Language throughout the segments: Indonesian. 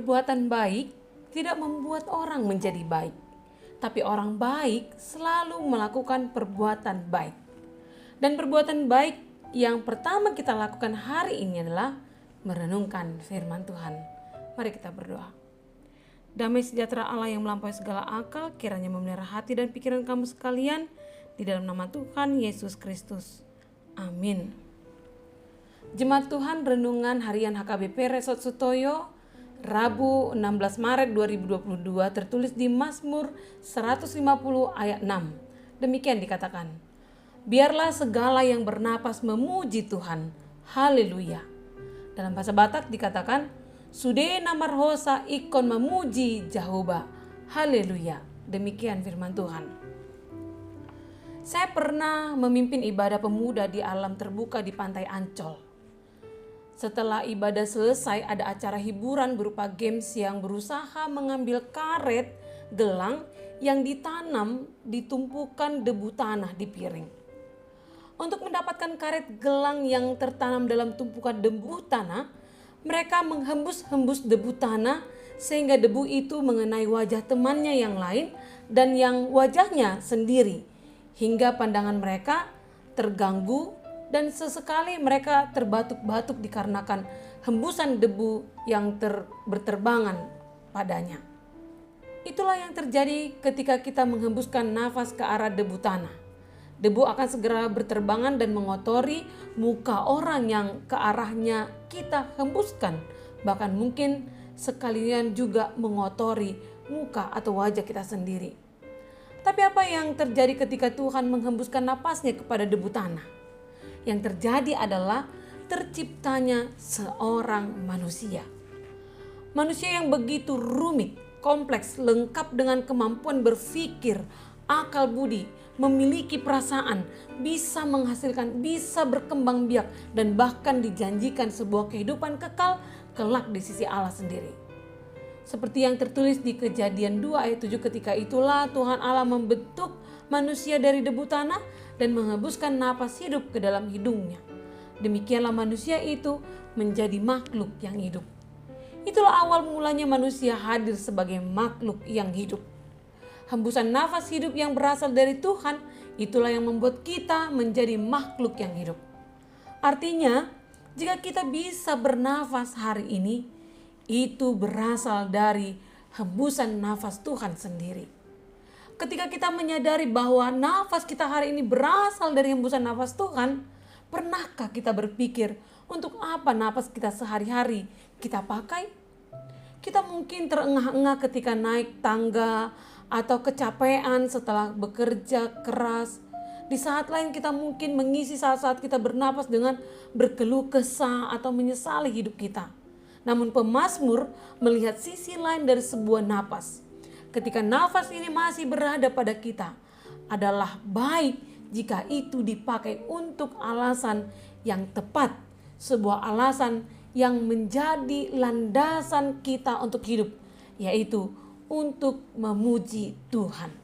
Perbuatan baik tidak membuat orang menjadi baik, tapi orang baik selalu melakukan perbuatan baik. Dan perbuatan baik yang pertama kita lakukan hari ini adalah merenungkan firman Tuhan. Mari kita berdoa. Damai sejahtera Allah yang melampaui segala akal kiranya memelihara hati dan pikiran kamu sekalian di dalam nama Tuhan Yesus Kristus. Amin. Jemaat Tuhan, renungan harian HKBP Resort Sutoyo Rabu 16 Maret 2022 tertulis di Mazmur 150 ayat 6. Demikian dikatakan, biarlah segala yang bernapas memuji Tuhan. Haleluya. Dalam bahasa Batak dikatakan, Sude namarhosa ikon memuji Jehovah. Haleluya. Demikian firman Tuhan. Saya pernah memimpin ibadah pemuda di alam terbuka di Pantai Ancol. Setelah ibadah selesai, ada acara hiburan berupa games yang berusaha mengambil karet gelang yang ditanam di tumpukan debu tanah di piring. Untuk mendapatkan karet gelang yang tertanam dalam tumpukan debu tanah, mereka menghembus-hembus debu tanah sehingga debu itu mengenai wajah temannya yang lain dan yang wajahnya sendiri, hingga pandangan mereka terganggu dan sesekali mereka terbatuk-batuk dikarenakan hembusan debu yang berterbangan padanya. Itulah yang terjadi ketika kita menghembuskan nafas ke arah debu tanah. Debu akan segera berterbangan dan mengotori muka orang yang ke arahnya kita hembuskan. Bahkan mungkin sekalian juga mengotori muka atau wajah kita sendiri. Tapi apa yang terjadi ketika Tuhan menghembuskan napasnya kepada debu tanah? Yang terjadi adalah terciptanya seorang manusia. Manusia yang begitu rumit, kompleks, lengkap dengan kemampuan berpikir, akal budi, memiliki perasaan, bisa menghasilkan, bisa berkembang biak, dan bahkan dijanjikan sebuah kehidupan kekal kelak di sisi Allah sendiri. Seperti yang tertulis di Kejadian 2 ayat 7, ketika itulah Tuhan Allah membentuk manusia dari debu tanah dan menghembuskan napas hidup ke dalam hidungnya. Demikianlah manusia itu menjadi makhluk yang hidup. Itulah awal mulanya manusia hadir sebagai makhluk yang hidup. Hembusan nafas hidup yang berasal dari Tuhan, itulah yang membuat kita menjadi makhluk yang hidup. Artinya, jika kita bisa bernafas hari ini, itu berasal dari hembusan nafas Tuhan sendiri. Ketika kita menyadari bahwa nafas kita hari ini berasal dari hembusan nafas Tuhan, pernahkah kita berpikir untuk apa nafas kita sehari-hari kita pakai? Kita mungkin terengah-engah ketika naik tangga atau kecapean setelah bekerja keras. Di saat lain kita mungkin mengisi saat-saat kita bernapas dengan berkeluh kesah atau menyesali hidup kita. Namun pemazmur melihat sisi lain dari sebuah napas. Ketika nafas ini masih berada pada kita, adalah baik jika itu dipakai untuk alasan yang tepat. Sebuah alasan yang menjadi landasan kita untuk hidup, yaitu untuk memuji Tuhan.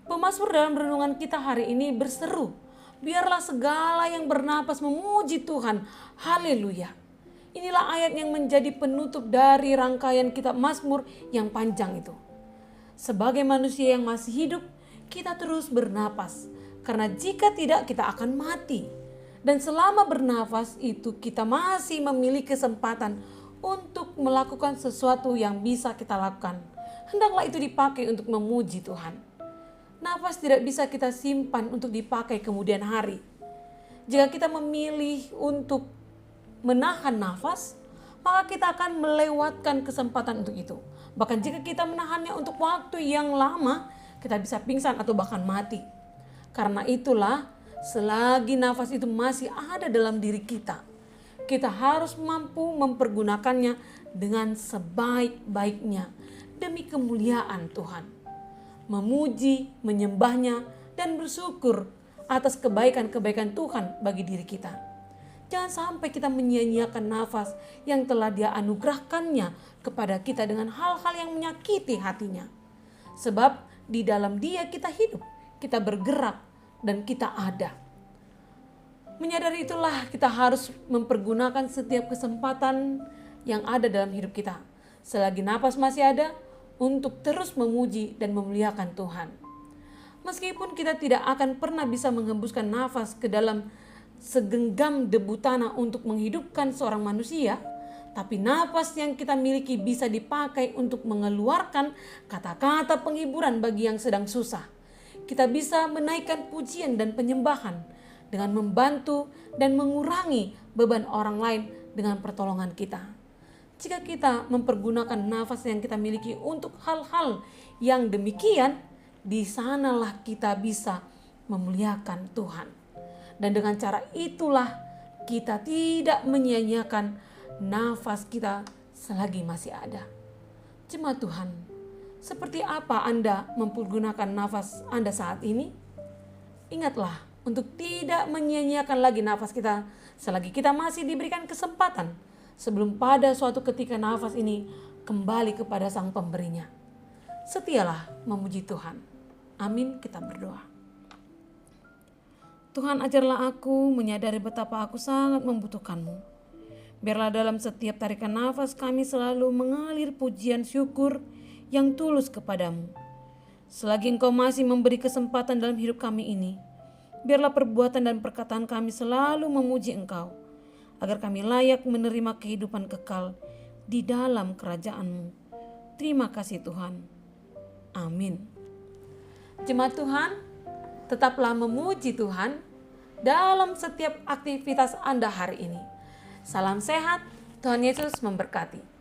Pemazmur dalam renungan kita hari ini berseru, biarlah segala yang bernapas memuji Tuhan. Haleluya. Inilah ayat yang menjadi penutup dari rangkaian kitab Mazmur yang panjang itu. Sebagai manusia yang masih hidup, kita terus bernapas. Karena jika tidak, kita akan mati. Dan selama bernafas itu kita masih memiliki kesempatan untuk melakukan sesuatu yang bisa kita lakukan. Hendaklah itu dipakai untuk memuji Tuhan. Nafas tidak bisa kita simpan untuk dipakai kemudian hari. Jika kita memilih untuk menahan nafas, maka kita akan melewatkan kesempatan untuk itu. Bahkan jika kita menahannya untuk waktu yang lama, kita bisa pingsan atau bahkan mati. Karena itulah, selagi nafas itu masih ada dalam diri kita, kita harus mampu mempergunakannya dengan sebaik-baiknya demi kemuliaan Tuhan. Memuji, menyembahnya, dan bersyukur atas kebaikan-kebaikan Tuhan bagi diri kita. Jangan sampai kita menyia-nyiakan nafas yang telah Dia anugerahkannya kepada kita dengan hal-hal yang menyakiti hatinya. Sebab di dalam Dia kita hidup, kita bergerak, dan kita ada. Menyadari itulah kita harus mempergunakan setiap kesempatan yang ada dalam hidup kita. selagi napas masih ada, untuk terus memuji dan memuliakan Tuhan. Meskipun kita tidak akan pernah bisa menghembuskan nafas ke dalam segenggam debu tanah untuk menghidupkan seorang manusia, tapi nafas yang kita miliki bisa dipakai untuk mengeluarkan kata-kata penghiburan bagi yang sedang susah. Kita bisa menaikkan pujian dan penyembahan dengan membantu dan mengurangi beban orang lain dengan pertolongan kita. Jika kita mempergunakan nafas yang kita miliki untuk hal-hal yang demikian, di sanalah kita bisa memuliakan Tuhan. Dan dengan cara itulah kita tidak menyia-nyiakan nafas kita selagi masih ada. Jemaat Tuhan, seperti apa Anda mempergunakan nafas Anda saat ini? Ingatlah untuk tidak menyia-nyiakan lagi nafas kita selagi kita masih diberikan kesempatan, sebelum pada suatu ketika nafas ini kembali kepada Sang Pemberinya. Setialah memuji Tuhan. Amin, kita berdoa. Tuhan, ajarlah aku menyadari betapa aku sangat membutuhkan-Mu. Biarlah dalam setiap tarikan nafas kami selalu mengalir pujian syukur yang tulus kepadamu. Selagi Engkau masih memberi kesempatan dalam hidup kami ini, biarlah perbuatan dan perkataan kami selalu memuji Engkau, agar kami layak menerima kehidupan kekal di dalam kerajaan-Mu. Terima kasih Tuhan. Amin. Jemaat Tuhan, tetaplah memuji Tuhan dalam setiap aktivitas Anda hari ini. Salam sehat, Tuhan Yesus memberkati.